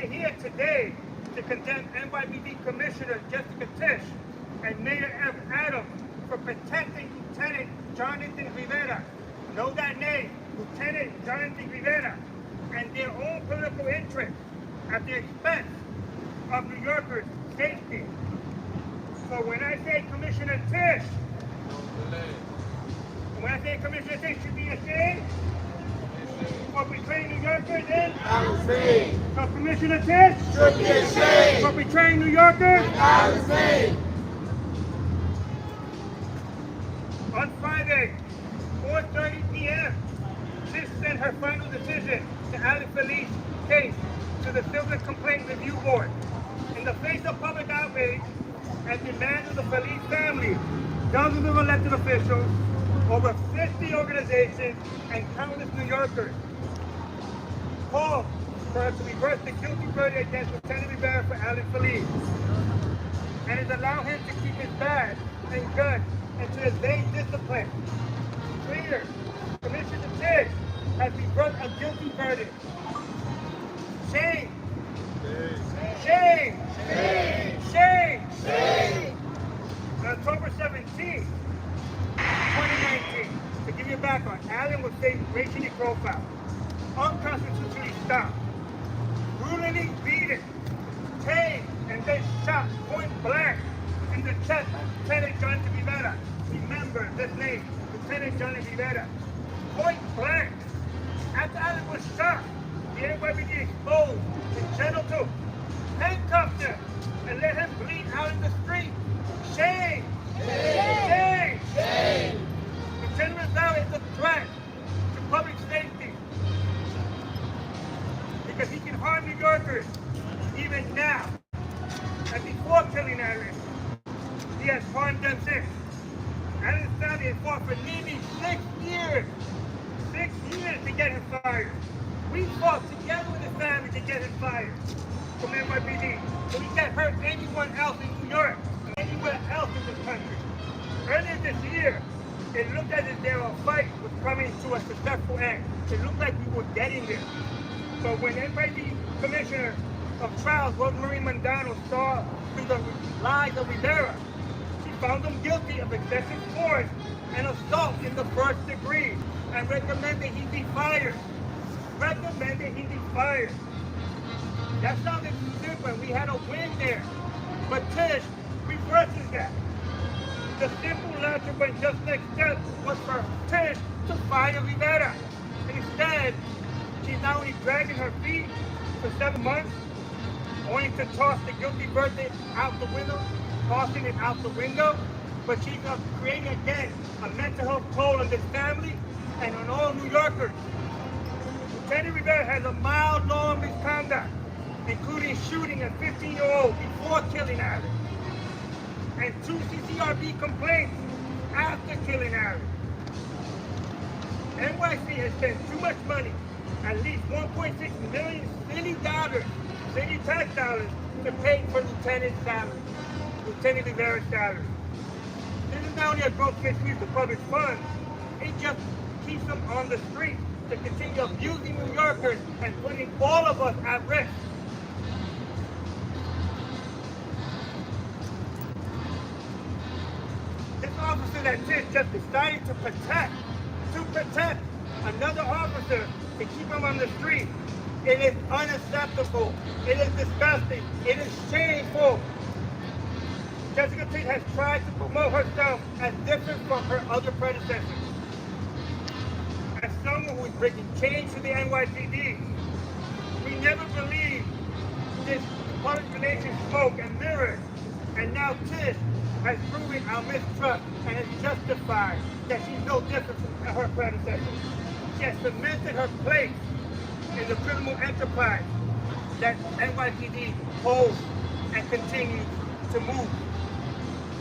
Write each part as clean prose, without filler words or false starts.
We're here today to condemn NYPD Commissioner Jessica Tisch and Mayor F. Adams for protecting Lieutenant Jonathan Rivera. Know that name, Lieutenant Jonathan Rivera, and their own political interests at the expense of New Yorkers' safety. So when I say Commissioner Tisch, should be ashamed for betraying New Yorkers in Alice. So Commissioner Tisch should be ashamed for betraying New Yorkers in Alice. On Friday, 4:30 p.m., Tisch sent her final decision to Allan Feliz case to the Civil Complaint Review Board. In the face of public outrage and demands of the Feliz family, dozens of elected officials, over 50 organizations, and countless New Yorkers called for her to reverse the guilty verdict against Lieutenant Rivera for Allan Feliz, and has allowed him to keep his badge and gun and to evade discipline. Clear, Commissioner Tisch has reversed a guilty verdict. Shame! Shame! Shame! Shame! Shame! On October 17th, 2019, to give you a background, Allan was racially profiled, unconstitutionally stopped, brutally beaten, tamed, and then shot point blank in the chest by Lieutenant Jonathan Rivera. Remember this name, Lieutenant Jonathan Rivera. Point blank. After Allan was shot, the NYPD exposed his genitals, handcuffed him, and let him bleed out in the street. Shame! Shame! Shame! Lieutenant Rivera is a threat to public safety because he can harm New Yorkers even now. And before killing Allan, he has harmed them since. Allan's family has fought for nearly 6 years. 6 years to get him fired. We fought together with his family to get him fired from NYPD, so he can't hurt anyone else in New York, anywhere else in this country. Earlier this year, it looked as if their fight was coming to a successful end. It looked like we were getting there. But when NYPD Commissioner of Trials, Rosemarie Mondano, saw through the lies of Rivera, she found him guilty of excessive force and assault in the first degree and recommended he be fired. Recommended he be fired. That sounded different. We had a win there. But Tisch reverses that. The simple, logical, and just next step was for Tisch to fire Rivera. And instead, she's not only dragging her feet for 7 months, only to toss the guilty verdict out the window, tossing it out the window, but she's creating again a mental health toll on this family and on all New Yorkers. Lieutenant Rivera has a mild law of misconduct, including shooting a 15-year-old before killing Allan, and 2 CCRB complaints after killing Allan. NYC has spent too much money, at least $1.6 million city tax dollars, to pay for Lieutenant's salary, Lieutenant Rivera's salary. This is not only a gross misuse of public funds, it just keeps them on the street to continue abusing New Yorkers and putting all of us at risk. This officer that Tisch just decided to protect another officer to keep him on the street, it is unacceptable. It is disgusting. It is shameful. Jessica Tisch has tried to promote herself as different from her other predecessors. As someone who is bringing change to the NYPD, we never believed this public relations smoke and mirrors. And now Tisch has proven our mistrust and has justified that she's no different from her predecessors. She has cemented her place in the criminal enterprise that NYPD holds and continues to move.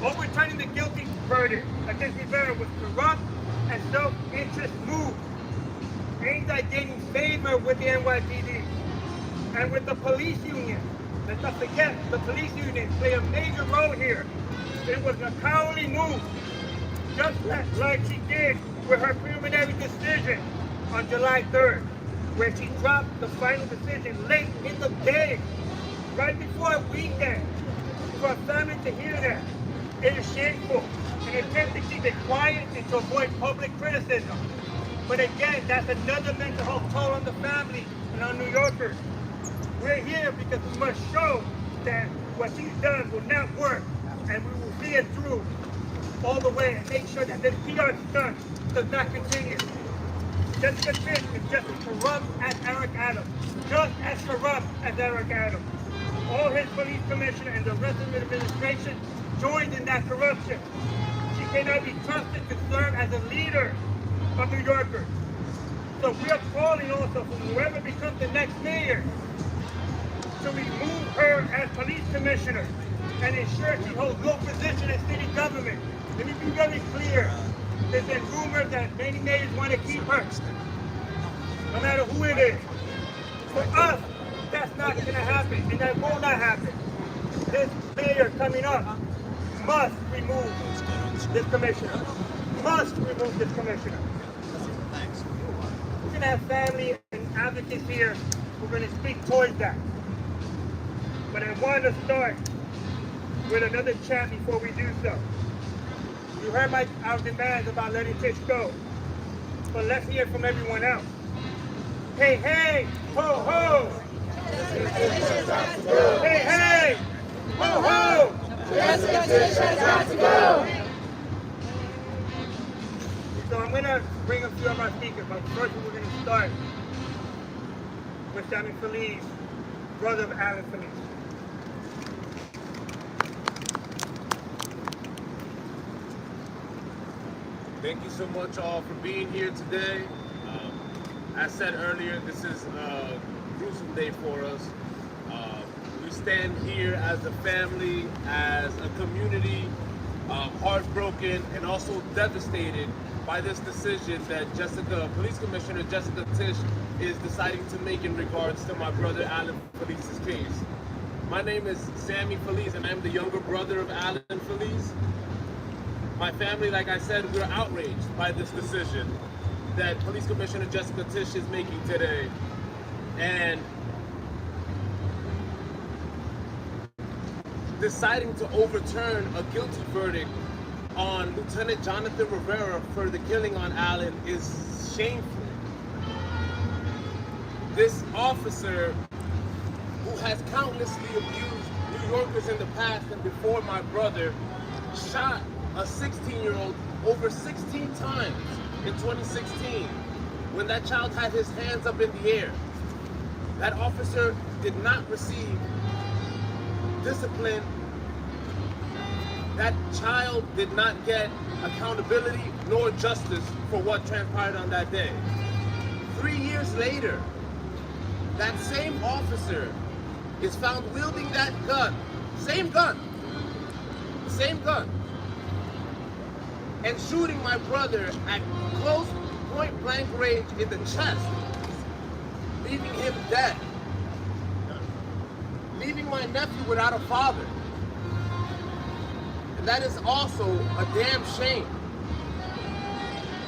Overturning the guilty verdict against Rivera was corrupt and self-interest move aimed at gaining favor with the NYPD and with the police union. Let's not forget, the police union play a major role here. It was a cowardly move, just like she did with her preliminary decision on July 3rd, where she dropped the final decision late in the day right before a weekend, for a family to hear that, it is shameful. An attempt to keep it quiet and to avoid public criticism. But again, that's another mental health toll on the family and on New Yorkers. We're here because we must show that what he's done will not work, and we will see it through all the way and make sure that this PR stunt does not continue. Jessica Tish is just as corrupt as Eric Adams. Just as corrupt as Eric Adams. All his police commissioner and the rest of the administration joined in that corruption. She cannot be trusted to serve as a leader of New Yorkers. So we are calling also for whoever becomes the next mayor to remove her as police commissioner and ensure she holds no position in city government. Let me be very clear. There's been rumors that many mayors want to keep her, no matter who it is. For us, that's not going to happen, and that will not happen. This mayor coming up must remove this commissioner. Must remove this commissioner. We're going to have family and advocates here who are going to speak towards that. But I want to start with another chat before we do so. You heard our demands about letting Tish go, but let's hear from everyone else. Hey, hey, ho, ho! Hey, hey, ho, ho! Jessica Tish has got to go! So I'm going to bring a few of our speakers, but first we're going to start with Allan Feliz, brother of Allan Feliz. Thank you so much all for being here today. As said earlier, this is a gruesome day for us. We stand here as a family, as a community, heartbroken and also devastated by this decision that Police Commissioner Jessica Tish is deciding to make in regards to my brother Allan Feliz's case. My name is Sammy Feliz and I'm the younger brother of Allan Feliz. My family, like I said, we're outraged by this decision that Police Commissioner Jessica Tish is making today. And deciding to overturn a guilty verdict on Lieutenant Jonathan Rivera for the killing on Allan is shameful. This officer, who has countlessly abused New Yorkers in the past and before my brother, shot a 16-year-old over 16 times in 2016 when that child had his hands up in the air. That officer did not receive discipline. That child did not get accountability nor justice for what transpired on that day. 3 years later, that same officer is found wielding that gun, same gun, and shooting my brother at close point-blank range in the chest, leaving him dead, leaving my nephew without a father. And that is also a damn shame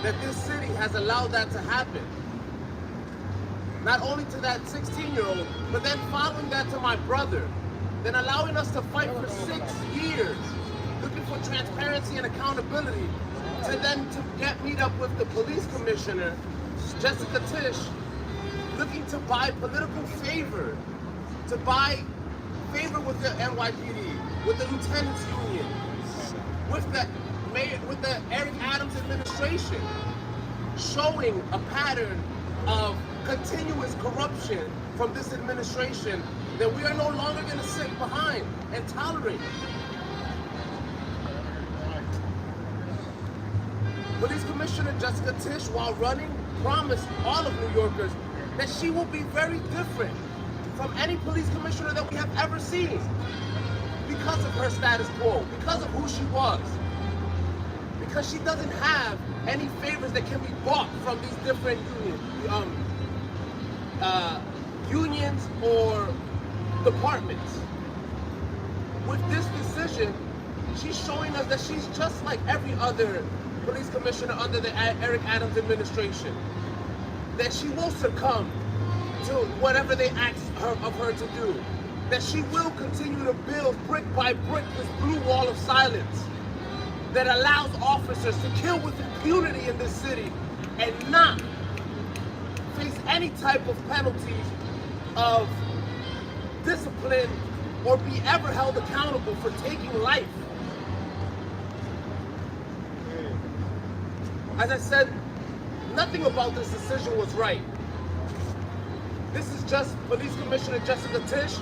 that this city has allowed that to happen. Not only to that 16-year-old, but then following that to my brother, then allowing us to fight for 6 years, looking for transparency and accountability, to then meet up with the police commissioner, Jessica Tish, looking to buy political favor, to buy favor with the NYPD, with the lieutenants union, with the Eric Adams administration, showing a pattern of continuous corruption from this administration that we are no longer going to sit behind and tolerate. Police Commissioner Jessica Tish, while running, promised all of New Yorkers that she will be very different from any police commissioner that we have ever seen because of her status quo, because of who she was, because she doesn't have any favors that can be bought from these different unions or departments. With this decision, she's showing us that she's just like every other police commissioner under the Eric Adams administration, that she will succumb to whatever they ask of her to do, that she will continue to build brick by brick this blue wall of silence that allows officers to kill with impunity in this city and not face any type of penalties of discipline or be ever held accountable for taking life. As I said, nothing about this decision was right. This is just Police Commissioner Jessica Tisch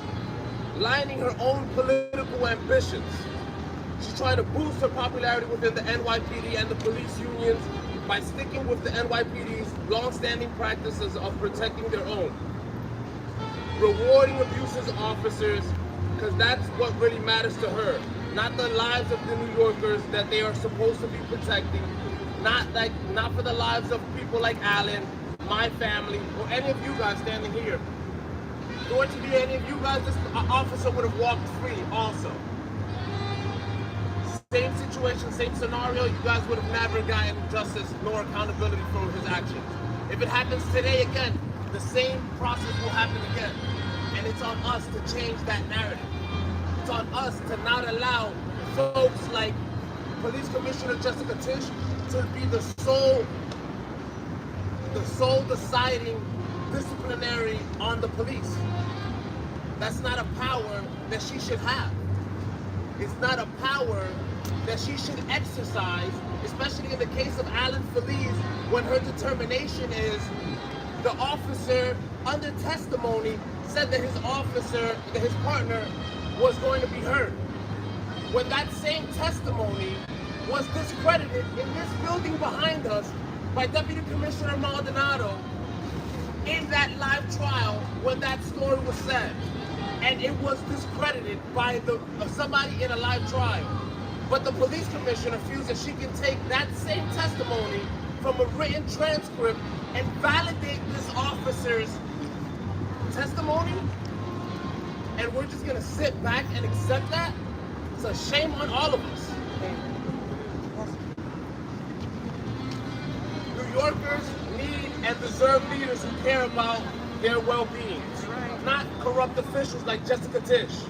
lining her own political ambitions. She's trying to boost her popularity within the NYPD and the police unions by sticking with the NYPD's long-standing practices of protecting their own. Rewarding abusive officers, because that's what really matters to her. Not the lives of the New Yorkers that they are supposed to be protecting. Not for the lives of people like Allan, my family, or any of you guys standing here. If it were to be any of you guys, this officer would have walked free also. Same situation, same scenario, you guys would have never gotten justice nor accountability for his actions. If it happens today again, the same process will happen again. And it's on us to change that narrative. It's on us to not allow folks like Police Commissioner Jessica Tisch to be the sole deciding disciplinary on the police. That's not a power that she should have. It's not a power that she should exercise, especially in the case of Allan Feliz, when her determination is the officer under testimony said that his partner was going to be hurt. When that same testimony was discredited in this building behind us by Deputy Commissioner Maldonado in that live trial when that story was said. And it was discredited by somebody in a live trial. But the police commissioner feels that she can take that same testimony from a written transcript and validate this officer's testimony, and we're just gonna sit back and accept that? It's a shame on all of us. New Yorkers need and deserve leaders who care about their well-being, not corrupt officials like Jessica Tisch.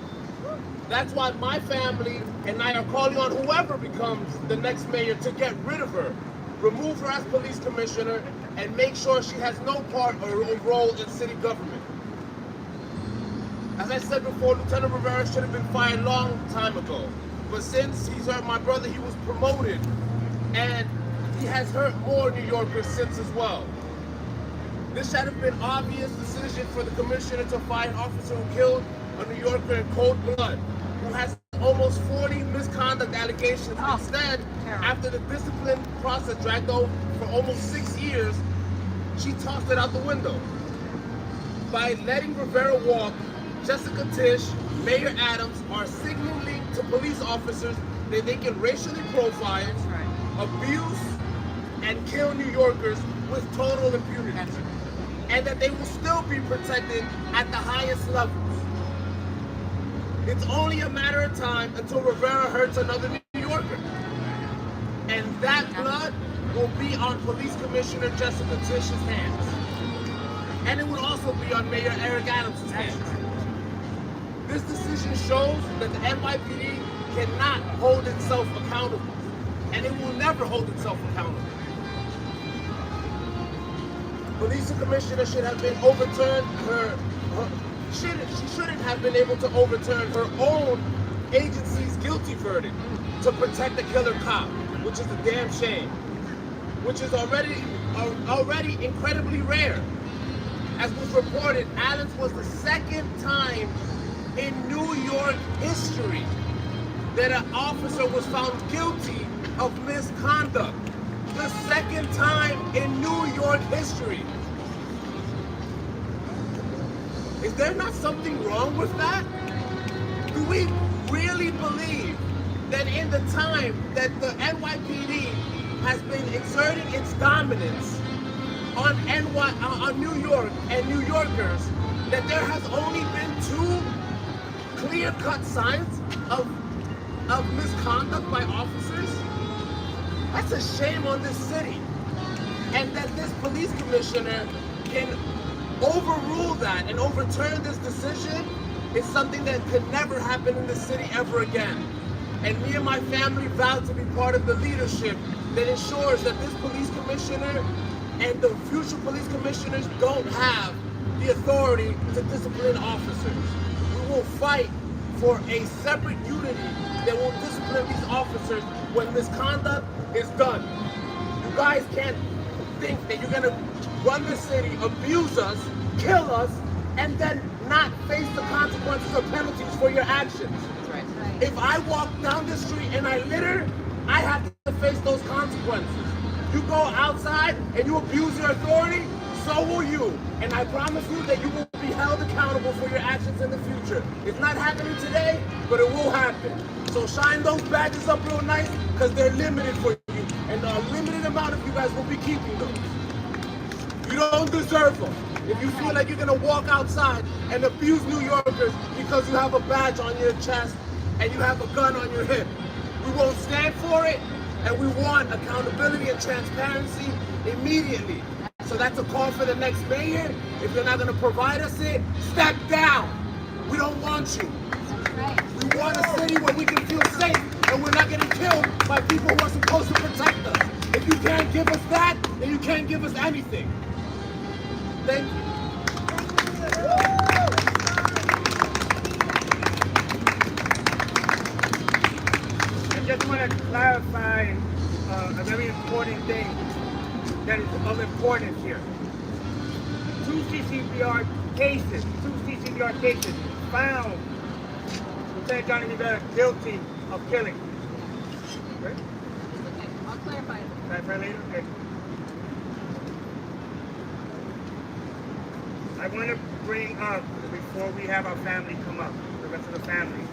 That's why my family and I are calling on whoever becomes the next mayor to get rid of her, remove her as police commissioner, and make sure she has no part or role in city government. As I said before, Lieutenant Rivera should have been fired a long time ago. But since he's hurt my brother, he was promoted. And he has hurt more New Yorkers since as well. This should have been an obvious decision for the commissioner to fire an officer who killed a New Yorker in cold blood, who has almost 40 misconduct allegations. Instead, after the discipline process dragged on for almost 6 years, she tossed it out the window. By letting Rivera walk, Jessica Tisch, Mayor Adams are signaling to police officers that they can racially profile, abuse, and kill New Yorkers with total impunity. And that they will still be protected at the highest levels. It's only a matter of time until Rivera hurts another New Yorker. And that blood will be on Police Commissioner Jessica Tisch's hands. And it will also be on Mayor Eric Adams' hands. This decision shows that the NYPD cannot hold itself accountable. And it will never hold itself accountable. Police Commissioner should have been overturned she shouldn't have been able to overturn her own agency's guilty verdict to protect the killer cop, which is a damn shame, which is already incredibly rare. As was reported, Allen's was the second time in New York history that an officer was found guilty of misconduct. The second time in New York history. Is there not something wrong with that? Do we really believe that in the time that the NYPD has been exerting its dominance on New York and New Yorkers, that there has only been 2 clear-cut signs of misconduct by officers? That's a shame on this city. And that this police commissioner can overrule that and overturn this decision is something that could never happen in the city ever again. And me and my family vow to be part of the leadership that ensures that this police commissioner and the future police commissioners don't have the authority to discipline officers. We will fight for a separate unity that will discipline these officers when misconduct is done. You guys can't think that you're gonna run the city, abuse us, kill us, and then not face the consequences or penalties for your actions. Right. If I walk down the street and I litter, I have to face those consequences. You go outside and you abuse your authority, so will you. And I promise you that you will be held accountable for your actions in the future. It's not happening today, but it will happen. So shine those badges up real nice, because they're limited for you. And a limited amount of you guys will be keeping them. You don't deserve them. If you feel like you're gonna walk outside and abuse New Yorkers because you have a badge on your chest and you have a gun on your hip, we won't stand for it, and we want accountability and transparency immediately. So that's a call for the next mayor. If you're not gonna provide us it, step down. We don't want you. We want a city where we can feel safe and we're not getting killed by people who are supposed to protect us. If you can't give us that, then you can't give us anything. Thank you. I just want to clarify a very important thing that is of importance here. Two CCBR cases found Lieutenant Johnny Rivera guilty of killing. Okay? Okay, I'll clarify it. Clarify later? Okay. I want to bring up, before we have our family come up, the rest of the family,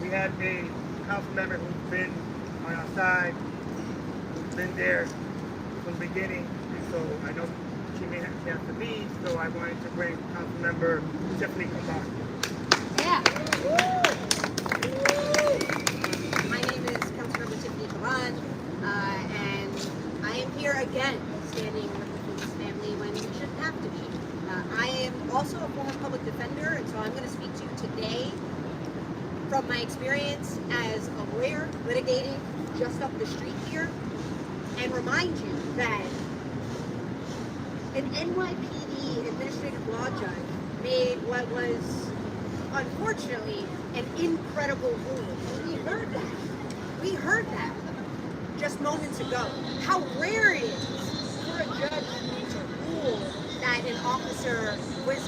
we had a council member who's been on our side, who's been there from the beginning, and so I know she may have a chance to leave, so I wanted to bring council member Tiffany Kamal. Yeah. My name is Councilmember Tiffany Kavan, and I am here again, standing with the police family when we shouldn't have to be. I am also a former public defender, and so I'm going to speak to you today from my experience as a lawyer litigating just up the street here, and remind you that an NYPD administrative law judge made what was unfortunately an incredible ruling. We heard that just moments ago. How rare it is for a judge to rule that an officer was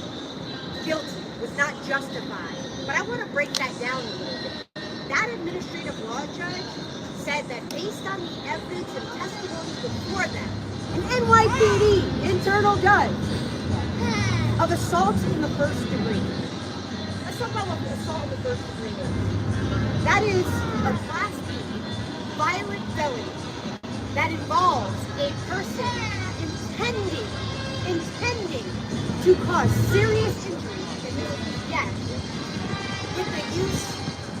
guilty, was not justified. But I want to break that down a little bit. That administrative law judge said that based on the evidence and testimony before them, an NYPD internal judge of assault in the first degree. Let's talk about what assault in the first degree is. That is a Class B violent felony that involves a person intending to cause serious injury, and this is death, with the use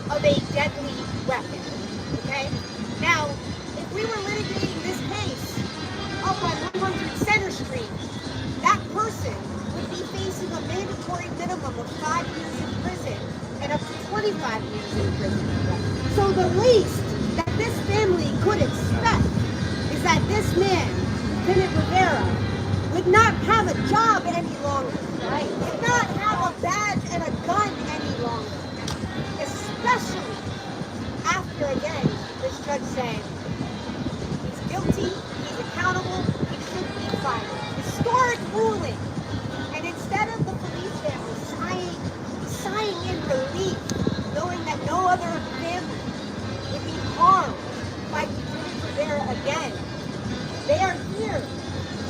of a deadly weapon. Okay? Now, if we were litigating this case up on 100 Center Street, that person would be facing a mandatory minimum of 5 years in prison and up to 25 years in prison. So the least that this family could expect is that this man, Lieutenant Rivera, would not have a job any longer, right? Would not have a badge and a gun any longer. Especially after, again, this judge saying he's guilty, he's accountable, he should be fired. Historic ruling. And instead of the police family sighing in relief, knowing that no other family would be harmed by Lieutenant Rivera again, they are here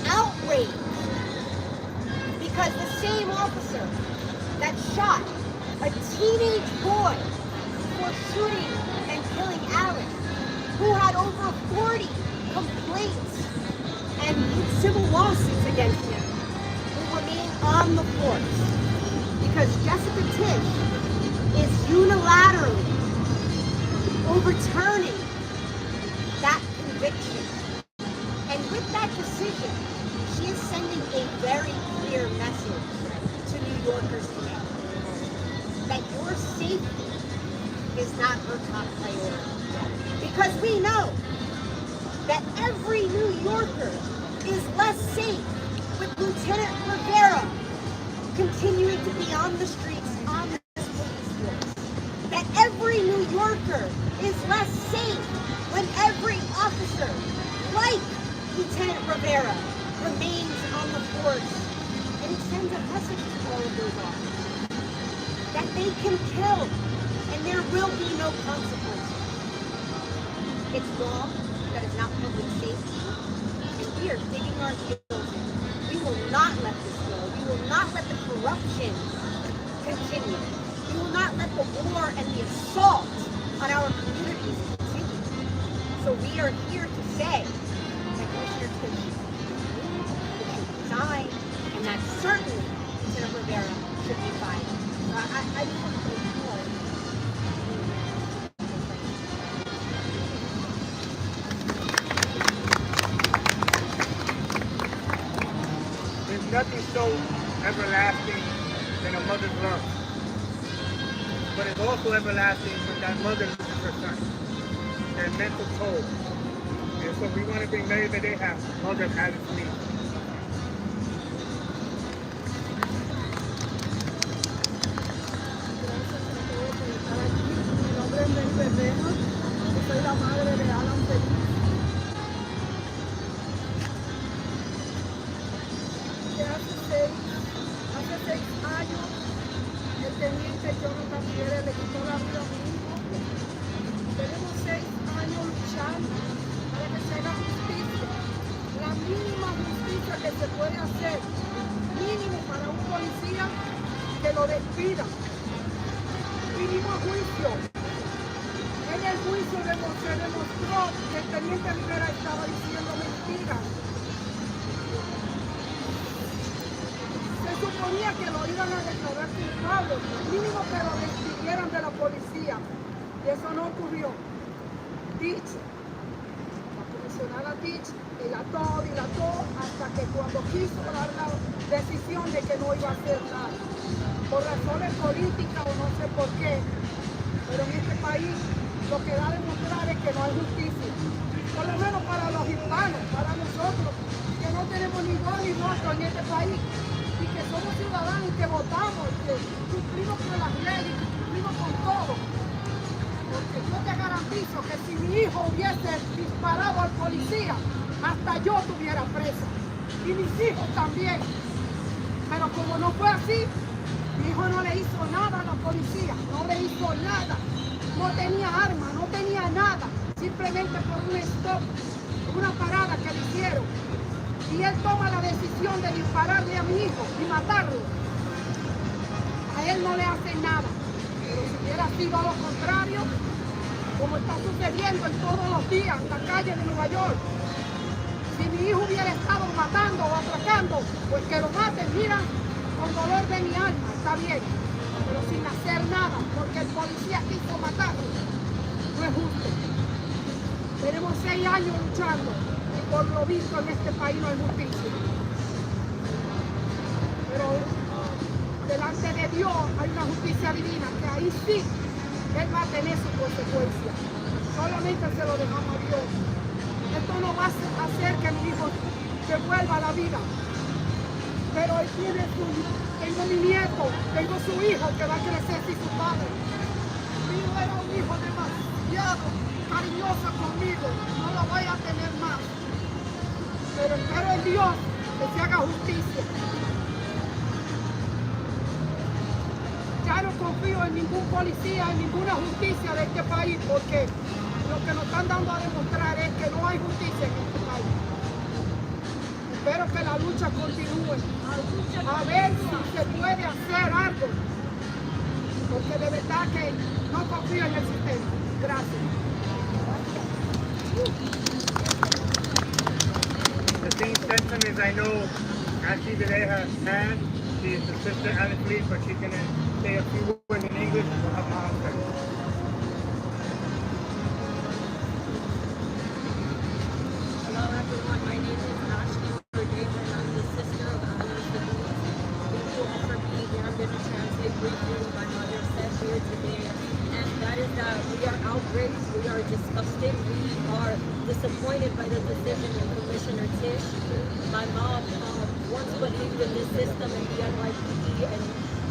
outraged because the same officer that shot a teenage boy for shooting and killing Allan, who had over 40 complaints and civil lawsuits against him, will remain on the force because Jessica Tisch is unilaterally overturning that conviction. And with that decision, she is sending a very clear message to New Yorkers today that is not her top priority. Because we know that every New Yorker is less safe with Lieutenant Rivera continuing to be on the streets, on this police force. That every New Yorker is less safe when every officer, like Lieutenant Rivera, remains on the force. And it sends a message to all of those officers that they can kill and there will be no consequences. It's wrong. That is not public safety. And we are digging our heels in. We will not let this go. We will not let the corruption continue. We will not let the war and the assault on our communities continue. So we are here to say that Commissioner Tisch should resign, and that certainly Lieutenant Rivera should be fired. I just want to say more. There's nothing so everlasting than a mother's love. But it's also everlasting when that mother loses her son. Their mental toll. And so we want to bring Mary that they have. Mother has it me. Soy la madre de Allan Feliz. Que hace 6 años el teniente Jonathan Pérez le quitó la vida a mi hijo. Tenemos 6 años luchando para que se haga justicia. La mínima justicia que se puede hacer, mínimo para un policía que lo despida. Vinimos a juicio. En el juicio se demostró que el teniente Rivera estaba diciendo mentiras. Se suponía que lo iban a declarar culpable, mínimo que lo despidieran de la policía. Y eso no ocurrió. Dicho, la comisionada Ditch dilató hasta que cuando quiso dar la decisión de que no iba a hacer nada. Por razones políticas o no sé por qué, pero en este país lo que da a demostrar es que no hay justicia. Por lo menos para los hispanos, para nosotros, que no tenemos ni voz ni voto en este país, y que somos ciudadanos y que votamos, y que cumplimos con las leyes, que cumplimos con todo. Porque yo te garantizo que si mi hijo hubiese disparado al policía, hasta yo estuviera presa. Y mis hijos también. Pero como no fue así, mi hijo no le hizo nada a la policía, no le hizo nada. No tenía arma, no tenía nada, simplemente por un stop, una parada que le hicieron. Y él toma la decisión de dispararle a mi hijo y matarlo. A él no le hacen nada. Pero si hubiera sido lo contrario, como está sucediendo en todos los días en la calle de Nueva York, si mi hijo hubiera estado matando o atracando, pues que lo maten, mira, con dolor de mi alma, está bien. Pero sin hacer nada, porque el policía quiso matarlo. No es justo. Tenemos 6 años luchando y por lo visto en este país no hay justicia. Pero delante de Dios hay una justicia divina que ahí sí Él va a tener su consecuencia. Solamente se lo dejamos a Dios. Esto no va a hacer que mi hijo se vuelva a la vida. Pero él tiene tengo mi nieto, tengo su hijo que va a crecer sin su padre. Mi hijo era un hijo demasiado cariñoso conmigo, no lo voy a tener más. Pero espero en Dios que se haga justicia. Ya no confío en ningún policía, en ninguna justicia de este país, porque lo que nos están dando a demostrar es que no hay justicia en este país. Espero que la lucha continúe, a ver si se puede hacer algo, porque de verdad que no confío en el sistema. Gracias. The thing sentiment is, I know Ashley Villeja and she is the sister Allan Feliz, but she's going to say a few words in English. We'll have mom first. Hello everyone, my name is Ashley and I'm the sister of Allan Feliz. Thank you all for being here. I'm going to translate briefly what my mother said here today. And that is that we are outraged, we are disgusted, we are disappointed by the decision of Commissioner Tisch. My mom once believed in this system and the NYPD, and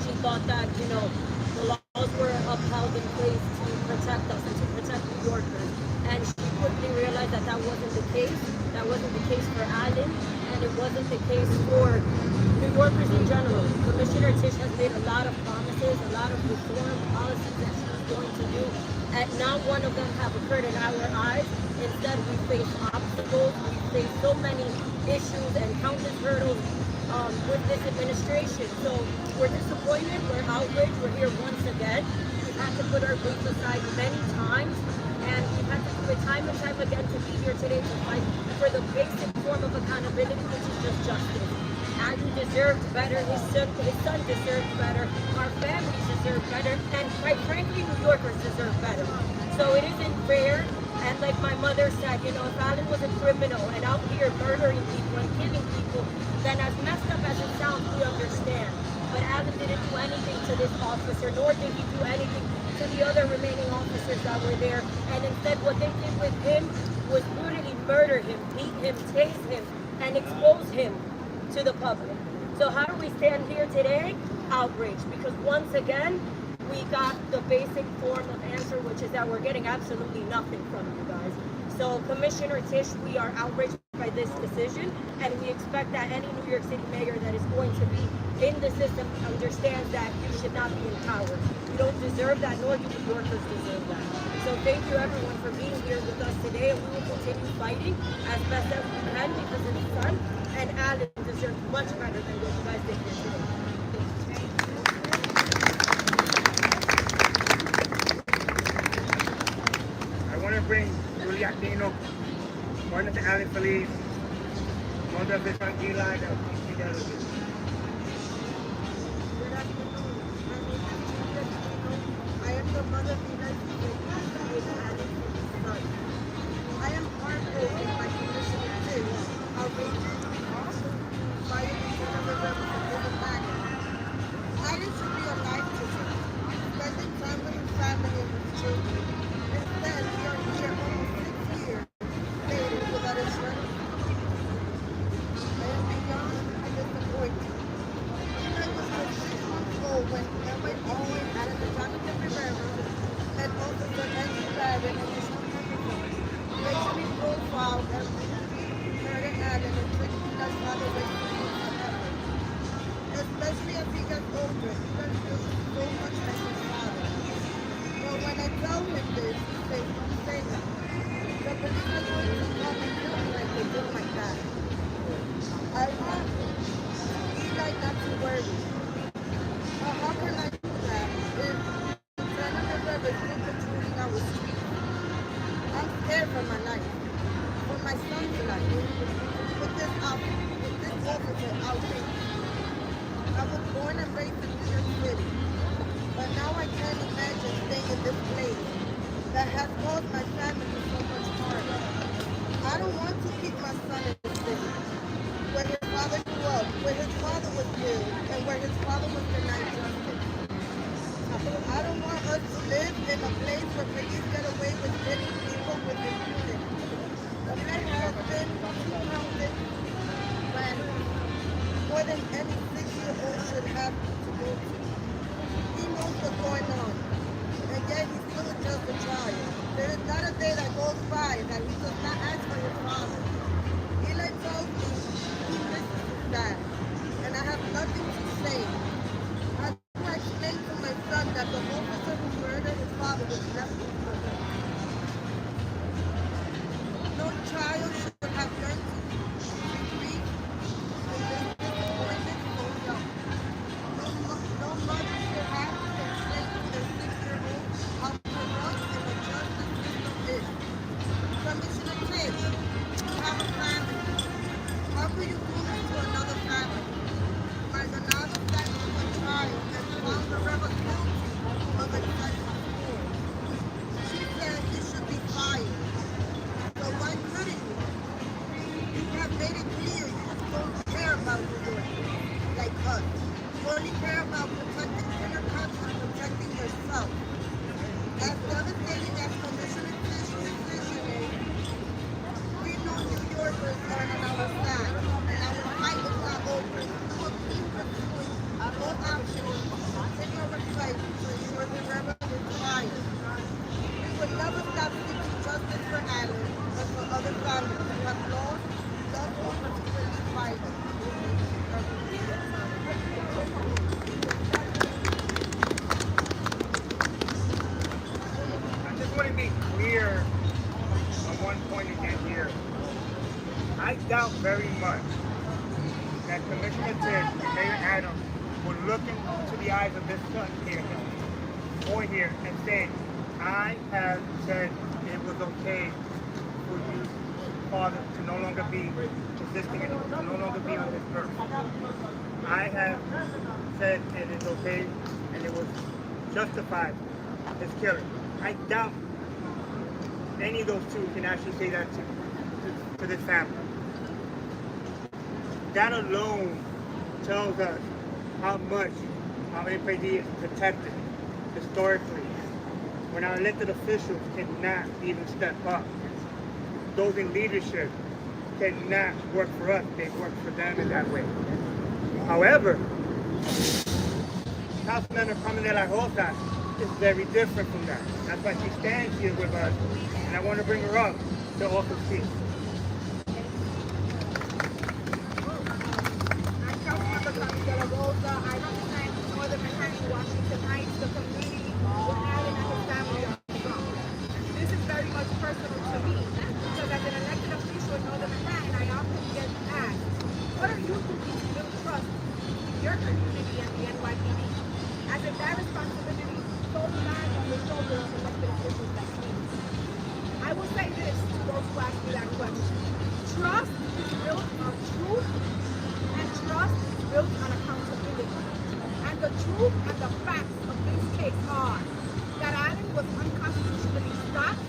she thought that, you know, the laws were upheld in place to protect us and to protect New Yorkers. And she quickly realized that that wasn't the case. That wasn't the case for Allan, and it wasn't the case for New Yorkers in general. Commissioner Tisch has made a lot of promises, a lot of reform policies that she was going to do, and not one of them have occurred in our eyes. Instead, we face obstacles, we face so many issues and countless hurdles with this administration. So we're disappointed, we're outraged, we're here once again. We've had to put our grief aside many times, and we've had to do it time and time again to be here today to fight for the basic form of accountability, which is just justice. Allan deserved better, his son deserved better, our families deserve better, and quite frankly, New Yorkers deserve better. So it isn't fair, and like my mother said, you know, if Allan was a criminal and out here murdering people and killing people, then as messed up as it sounds, we understand. But Allan didn't do anything to this officer, nor did he do anything to the other remaining officers that were there. And instead, what they did with him was brutally murder him, beat him, tase him, and expose him to the public. So how do we stand here today? Outraged, because once again, we got the basic form of answer, which is that we're getting absolutely nothing from you guys. So Commissioner Tisch, we are outraged by this decision, and we expect that any New York City mayor that is going to be in the system understands that you should not be in power. You don't deserve that, nor do New Yorkers deserve that. So thank you everyone for being here with us today, and we will continue fighting as best as we can because of his son, and Allan deserves much better than what you guys did here today. I want to bring Julia Aquino, one of the Allan Feliz, mother of his son Eli, that was together with me. Good afternoon. My name is Julia Aquino. I am the mother of Eli with Allan Feliz's son. I am heartbroken by Commissioner Tisch, outrageous, awesome, fighting one of the rebels of the MAGA. Allan should be alive today, spending time with his family and his children. Instead, we are here almost 6 years later without a shred of peace. I am beyond disappointed. Eli was just 6 months old when NYPD added the Jonathan Rivera and Officer Andrew Barrett and his racially profiled and murdered Allan and took Eli's father away from him forever. Especially as he got older, Eli feels so much like his father. But when I tell him this, he says, don't say that. The police are going to come and kill me like they did my dad. I want Eli not to worry. But how can I do that if Senator Rivera is still patrolling our streets? I'm scared for my life, for my son's life, with this officer outrage. I was born and raised in New York City, but now I can't imagine staying in this place that has caused my family so much harm. I don't want to keep my son in this city, where his father grew up, where his father was killed, and where his father was denied justice. I don't want us to live in a place where police get away with killing people with impunity. Eli has been surrounded when more than any 6-year-old should have to go to. He knows what's going on, and yet he's still just a child. There is not a day that goes by that he does not ask for his father. Eli tells me he misses his dad, and I have nothing to say. How do I explain to my son that the officer who murdered his father was left with murder? No child should have learned to grieve and then disappointed so young. No mother should have to explain to their 6-year-old how corrupt and the justice system is. Commissioner Tisch, you have a family. How could you do this to another family? Maldonado sat on a trial and found the rebel guilty of excessive force. to be clear on one point again here. I doubt very much that Commissioner Tish and Mayor Adams will look into the eyes of this son here or here and say, I have said it was okay for you, Father, to no longer be existing and to no longer be on this earth. I have said it is okay and it was justified, his killing. I doubt any of those two can actually say that to this family. That alone tells us how much our NPD is protected historically, when our elected officials cannot even step up. Those in leadership cannot work for us, they work for them in that way. However, Councilmember Carmen de la Rosa is very different from that. That's why she stands here with us, and I want to bring her up to also speak. I represent Northern Manhattan, Washington Heights, the community where Allan and his family are from. This is very much personal to me because as an elected official in Northern Manhattan, I often get asked, what are you doing to build trust in your community and the NYPD? As if that responsibility solely lies on the shoulders of elected officials like me. I will say this to those who ask me that question. Trust is built on truth, and trust is built on accountability. And the truth and the facts of this case are that Allan was unconstitutionally stopped,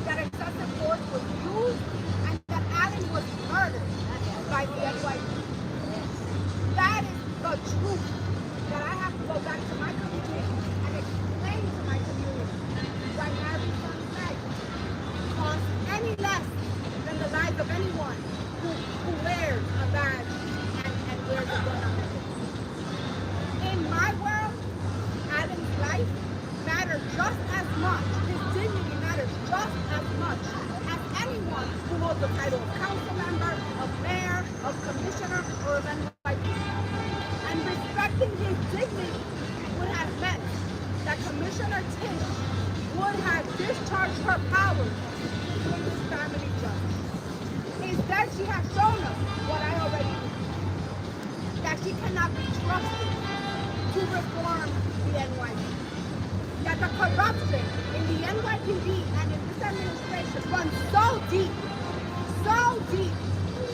that excessive force was used, and that Allan was murdered by the NYPD. That is the truth that I have to go back to my community and explain to my community that Mary's son's life costs any less than the lives of anyone who wears a badge and wears a gun on it. In my world, Allan's life matters just as much, his dignity matters just as much as anyone who holds the title of council member, of mayor, of commissioner, or of NYPD. And respecting his dignity would have meant that Commissioner Tish would have discharged her powers to bring his family justice. Instead, she has shown us what I already knew, that she cannot be trusted to reform the NYPD. That the corruption in the NYPD and in this administration runs so deep,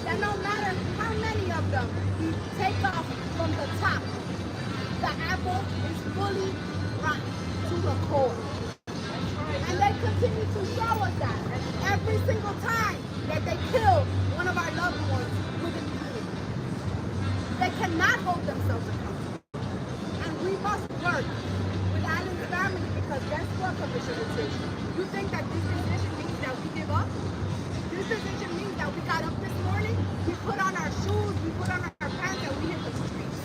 that no matter how many of them we take off from the top, the apple is fully rotten to the core. And they continue to show us that every single time that they kill one of our loved ones with impunity. They cannot hold themselves accountable. And we must work with Allan's family because guess what, Commissioner Tish? You think that this decision means that we give up? This decision means that we got up this morning, we put on our shoes, we put on our pants, and we hit the streets.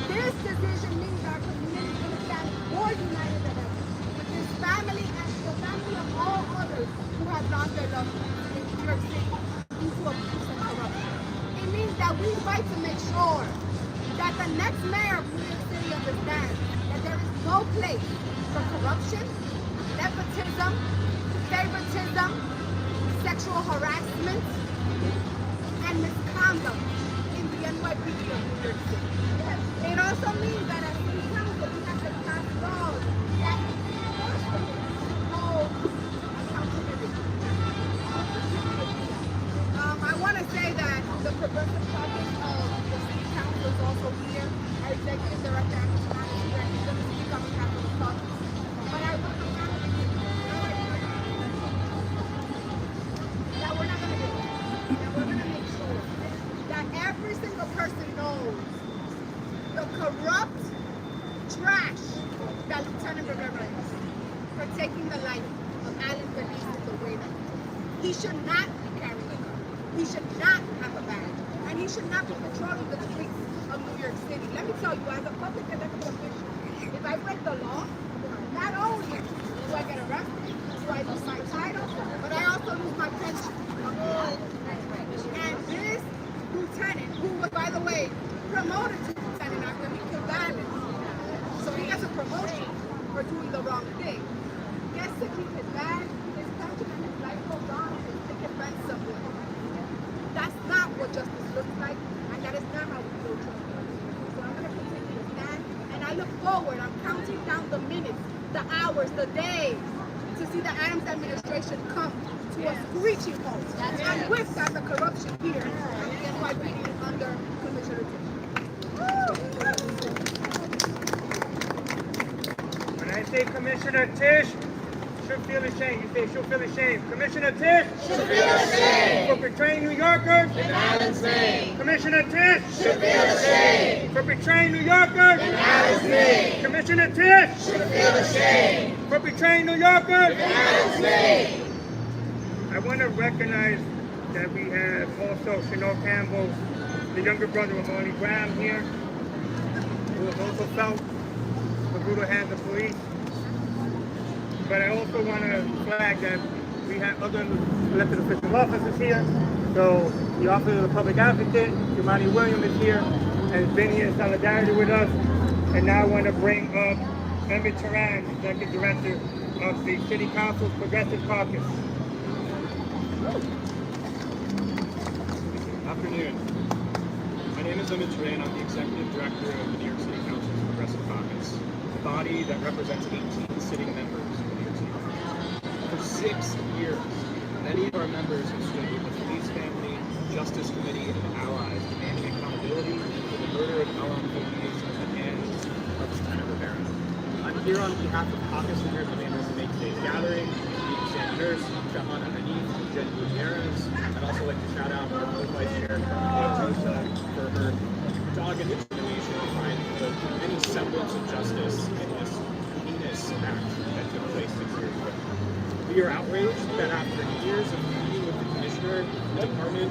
This decision means our community is going to stand more united than ever with this family and the family of all others who have lost their loved ones in New York City due to abuse and corruption. It means that we fight to make sure that the next mayor of New York City understands that there is no place for corruption, nepotism, favoritism, sexual harassment, and misconduct in the NYPD of New York City. It also means that as city council, we have to pass laws that hold accountability. I want to say that the progressive caucus of the city council is also here. Our executive director, Allan Feliz, is here, and he's going to speak on behalf of the caucus. But I want to that we're not going to do it. And we're going to make sure that every single person knows the corrupt trash that Lieutenant Rivera is for taking the life of Allan Feliz the way that he should not be carrying a gun. He should not have a badge. And he should not be patrolling the streets of New York City. Let me tell you, as a public elected official, if I break the law, not only do I get arrested, do I lose my title, but I also lose my pension. And this lieutenant, who was, by the way, promoted to lieutenant after he killed Allan, so he gets a promotion for doing the wrong thing. gets to keep his bag, his pension, and his life goes on, and take it back somewhere. That's not what justice looks like, and that is not how we build justice. So I'm going to continue to stand, and I look forward. I'm counting down the minutes, the hours, the days, to see the Adams administration come to a screeching halt. And with that, the corruption here, and the NYPD under Commissioner Tisch. When I say Commissioner Tisch, should feel ashamed. You say she'll feel ashamed. Commissioner Tisch should feel ashamed for betraying New Yorkers in Allan's name. Commissioner Tisch should feel ashamed for betraying New Yorkers in Allan's name. Commissioner Tisch should feel ashamed for betraying New Yorkers in Allan's name. I want to recognize that we have also Chanel Campbell, the younger brother of Molly Graham here, who has also felt the brutal hands of police. But I also want to flag that we have other elected official officers here. So the Office of the Public Advocate, Imani Williams is here and has been here in solidarity with us. And now I want to bring up Emmett Turan, Executive Director of the City Council's Progressive Caucus. Afternoon. My name is Allan Feliz. I'm the Executive Director of the New York City Council's Progressive Caucus, a body that represents 18 sitting members of the New York City Council. For 6 years, many of our members have stood with the Feliz family, Justice Committee, and allies demanding accountability for the murder of Allan Feliz at the hands of Lieutenant Rivera. I'm here on behalf of caucus leaders and members to make today's gathering, including Sam Nurse, Shahana Hanif, Jen Gutierrez. I'd also like to shout out our Vice Chair, Rosa, for her dogged determination to find any semblance of justice in this heinous act that took place 6 years ago. We are outraged that after years of meeting with the commissioner, the department,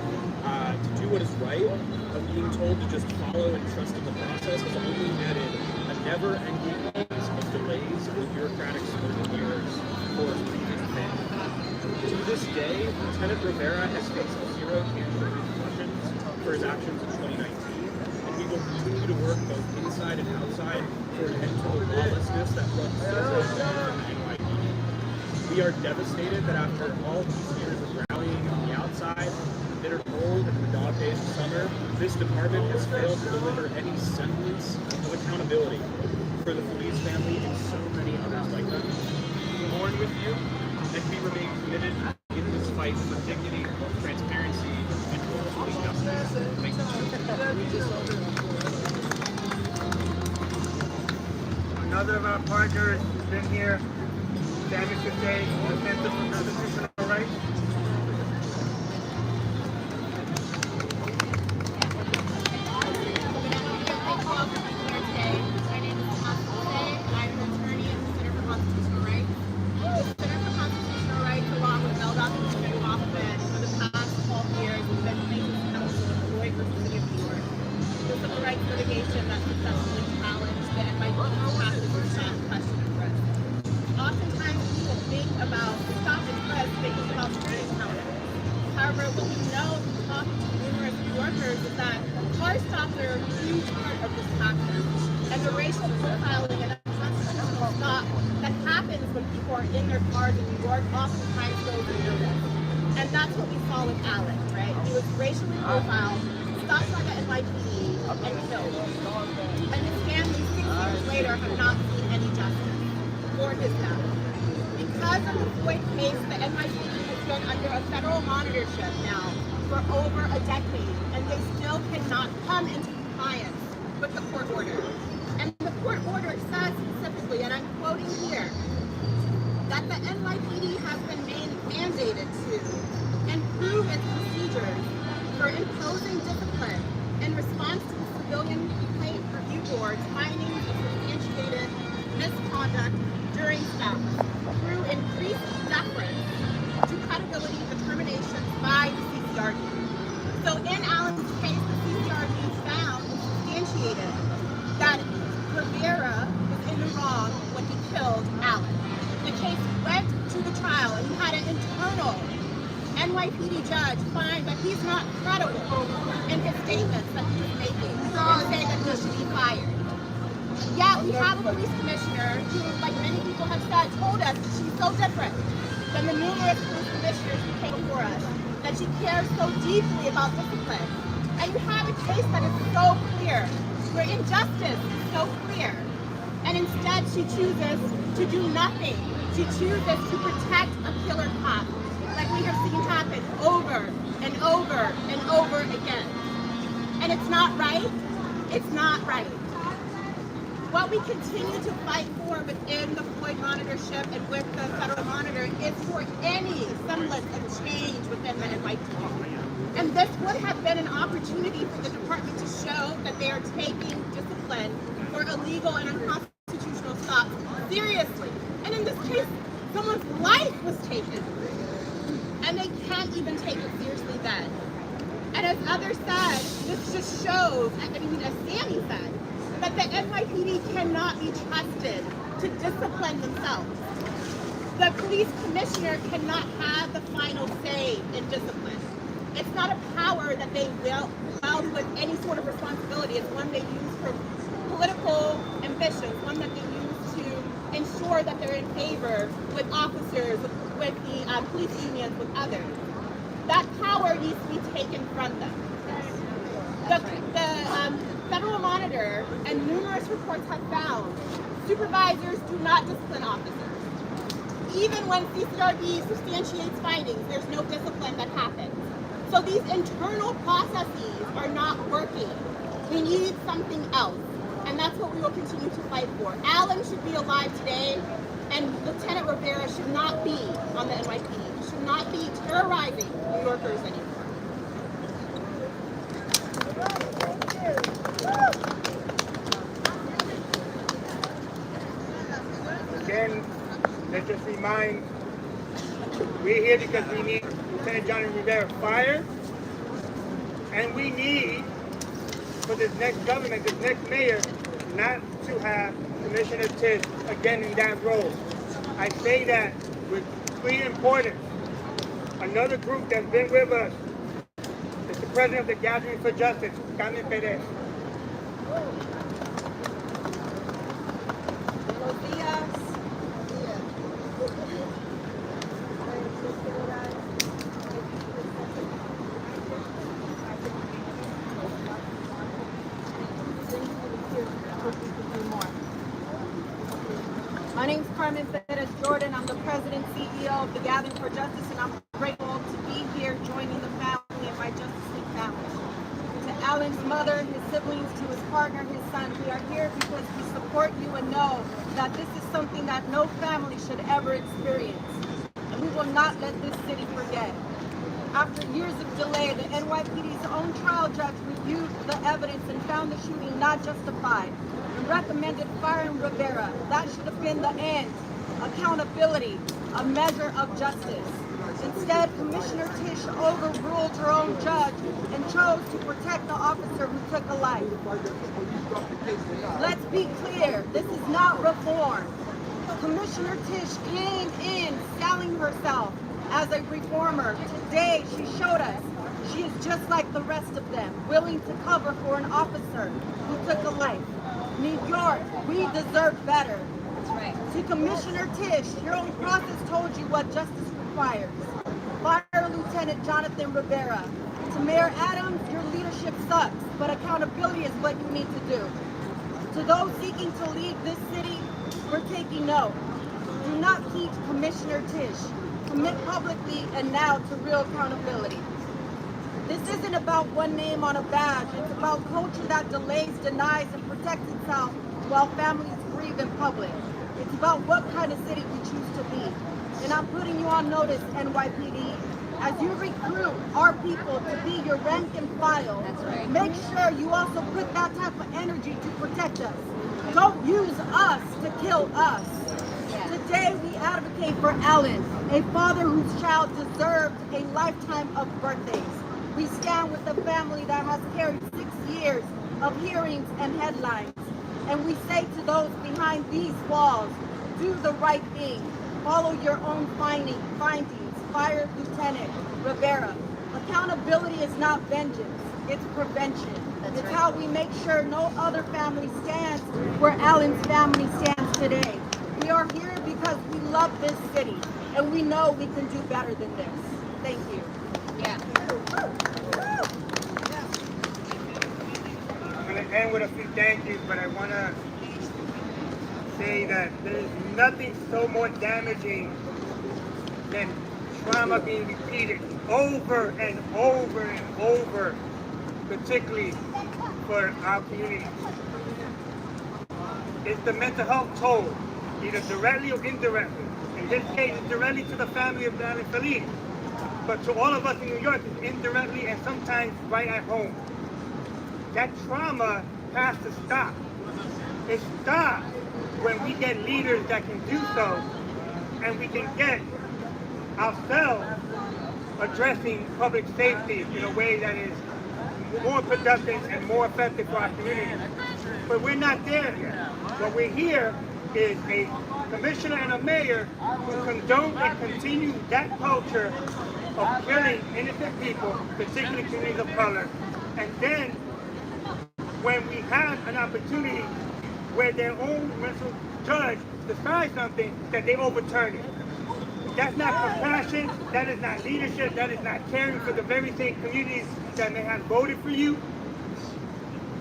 to do what is right, of being told to just follow and trust in the process has only added a never-ending maze of delays and bureaucratic smoke and mirrors for his previous family. To this day, Lieutenant Rivera has faced 0 tangible repercussions for his actions in 2019, and we will continue to work both inside and outside for an end to the lawlessness that runs so in the NYPD. We are devastated that after all these years of rallying on the outside, the bitter cold, and the dog days of summer, this department has failed to deliver any semblance of accountability for the Feliz family and so many others like them. We mourn with you, and we remain committed in this fight for dignity, transparency, and ultimately justice. Thank you. Another of our partners has been here, Sammy Today, the Center for Constitutional Rights. However, what we know from talking to numerous New Yorkers is that car stops are a huge part of this practice, and the racial profiling and unconstitutional stop that happens when people are in their cars in New York oftentimes goes unnoticed. And that's what we saw with Allan, right? He was racially profiled, stopped by the NYPD, and killed. And his family 6 years later have not seen any justice for his death. Because of the Floyd case, the NYPD has been under a federal monitorship now for over a decade, and they still cannot come into compliance with the court order. And the court order says specifically, and I'm quoting here, that the NYPD has been mandated to improve its procedures for imposing discipline in response to the Civilian Complaint Review Board's findings of substantiated misconduct during stops through increased deference to credibility determinations by the CCRD. So in Allan's case, the CCRD found and substantiated that Rivera was in the wrong when he killed Allan. The case went to the trial, and you had an internal NYPD judge find that he's not credible in his statements that he was making and saying that he should be fired. Yet we have a police commissioner who, like many people have said, told us that she's so different than the numerous police commissioners who came before us, that she cares so deeply about discipline. And you have a case that is so clear, where injustice is so clear. And instead she chooses to do nothing. She chooses to protect a killer cop, like we have seen happen over and over and over again. And it's not right. It's not right. What we continue to fight for within the Floyd monitorship and with the federal monitor is for any semblance of change within the NYPD. And this would have been an opportunity for the department to show that they are taking discipline for illegal and unconstitutional stops seriously. And in this case, someone's life was taken. And they can't even take it seriously then. And as others said, this just shows, as Sammy said, that the NYPD cannot be trusted to discipline themselves. The police commissioner cannot have the final say in discipline. It's not a power that they wield with any sort of responsibility. It's one they use for political ambitions, one that they use to ensure that they're in favor with officers, with the police unions, with others. That power needs to be taken from them. The federal monitor and numerous reports have found supervisors do not discipline officers. Even when CCRB substantiates findings, there's no discipline that happens. So these internal processes are not working. We need something else. And that's what we will continue to fight for. Allan should be alive today, and Lieutenant Rivera should not be on the NYPD. He should not be terrorizing New Yorkers anymore. Again, let's just remind, we're here because we need Lieutenant Johnny Rivera fired, and we need, for this next government, this next mayor, not to have Commissioner Tisch again in that role. I say that with clear importance. Another group that's been with us is the president of the Gathering for Justice, Allan Feliz. My name is Carmen Feliz Jordan. I'm the president CEO of the Gathering for Justice, and I'm grateful to be here joining the family and my Justice League family. To Allan's mother, his siblings, to his partner, his son, we are here because we support you and know that this is something that no family should ever experience. And we will not let this city forget. After years of delay, the NYPD's own trial judge reviewed the evidence and found the shooting not justified and recommended firing Rivera. That should have been the end. Accountability, a measure of justice. Instead, Commissioner Tisch overruled her own judge and chose to protect the officer who took a life. Let's be clear, this is not reform. Commissioner Tisch came in selling herself as a reformer. Today, she showed us she is just like the rest of them, willing to cover for an officer who took a life. New York, we deserve better. That's right. To Commissioner Tisch, your own process told you what justice requires. Fire Lieutenant Jonathan Rivera. To Mayor Adams, your leadership sucks, but accountability is what you need to do. To those seeking to lead this city, we're taking note. Do not keep Commissioner Tisch. Commit publicly and now to real accountability. This isn't about one name on a badge. It's about culture that delays, denies, and protects itself while families grieve in public. It's about what kind of city we choose to be. And I'm putting you on notice, NYPD. As you recruit our people to be your rank and file, make sure you also put that type of energy to protect us. Don't use us to kill us. Today we advocate for Allan, a father whose child deserved a lifetime of birthdays. We stand with the family that has carried 6 years of hearings and headlines. And we say to those behind these walls, do the right thing. Follow your own findings. Fire Lieutenant Rivera. Accountability is not vengeance, it's prevention. It's how we make sure no other family stands where Allan's family stands today. We are here because we love this city, and we know we can do better than this. Thank you. Yeah. I'm going to end with a few thank yous, but I want to say that there's nothing so more damaging than trauma being repeated over and over and over, particularly for our community. It's the mental health toll, either directly or indirectly. In this case, it's directly to the family of Allan Feliz, but to all of us in New York, it's indirectly and sometimes right at home. That trauma has to stop. It stops when we get leaders that can do so, and we can get ourselves addressing public safety in a way that is more productive and more effective for our community. But we're not there yet. What we're here is a commissioner and a mayor who condone and continue that culture of killing innocent people, particularly communities of color. And then when we have an opportunity where their own mental judge decides something, that they overturn it. That's not compassion, that is not leadership, that is not caring for the very same communities that may have voted for you.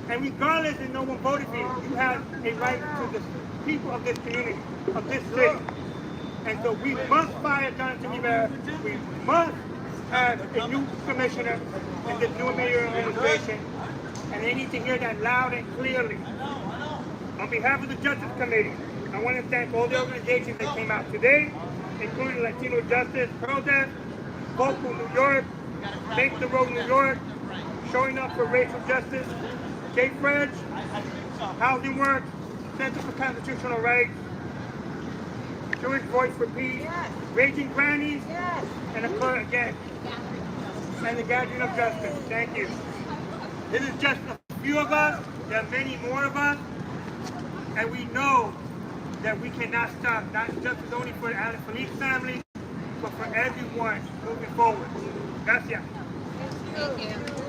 And regardless if no one voted for you, you have a right to the people of this community, of this city. And so we must fire Jonathan Rivera. We must have a new commissioner and this new mayor administration. And they need to hear that loud and clearly. On behalf of the Justice Committee, I want to thank all the organizations that came out today, including Latino Justice, Protest, Vocal New York, Make the Road New York, Showing Up for Racial Justice, J. Fredge, Housing Works, Center for Constitutional Rights, Jewish Voice for Peace, Yes. Raging Grannies, Yes. and of course, again, and the Guardian of Justice. Thank you. This is just a few of us. There are many more of us. And we know that we cannot stop, not just only for the Allan Feliz family, but for everyone moving forward. Gracias. Thank you.